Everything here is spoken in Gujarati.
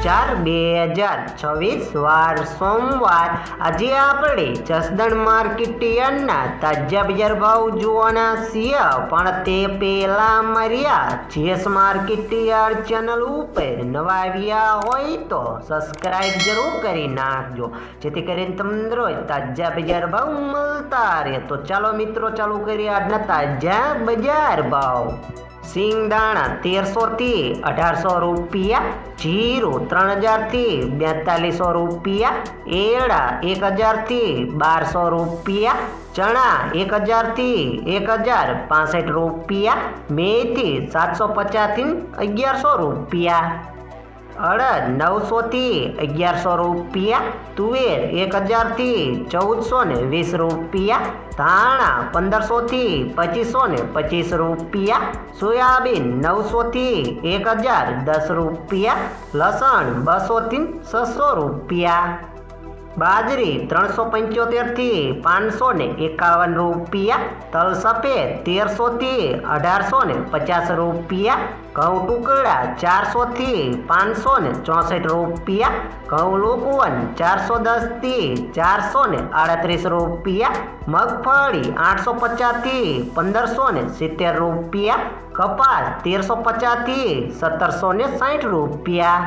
4/4/2026 વાર સોમવાર। આજે આપણે જસદણ માર્કેટ યાર્ડના તાજા બજાર ભાવ જોવાના છીએ, પણ તે પહેલા મારી જેસ માર્કેટ યાર્ડ ચેનલ ઉપર નવા આવ્યા હોય તો સબસ્ક્રાઇબ જરૂર કરી નાખજો, જેથી કરીને તમને રોજ તાજા બજાર ભાવ મળતા રહે। તો ચાલો મિત્રો, ચાલુ કરીએ આજના તાજા બજાર ભાવ। સિંગદાણા 1300 થી 1800 રૂપિયા, જીરું 3000 થી 4200 રૂપિયા, એરડા 1000 થી 1200 રૂપિયા, ચણા 1000 થી 1065 રૂપિયા, મેથી 750 થી 1100 રૂપિયા, અડદ 900 થી 1100 રૂપિયા, તુવેર 1000 થી 1420 રૂપિયા, ધાણા 1500 થી 2525 રૂપિયા, સોયાબીન 900 થી 1010 રૂપિયા, લસણ 200 થી 600 રૂપિયા, બાજરી 375 થી 551 રૂપિયા, તલ સફેદ 1300 થી 1850 રૂપિયા, ઘઉં ટુકડા 400 થી 564 રૂપિયા, ઘઉં લોકવન 410 થી 438 રૂપિયા, મગફળી 850 થી 1570 રૂપિયા, કપાસ 1350 થી 1760 રૂપિયા।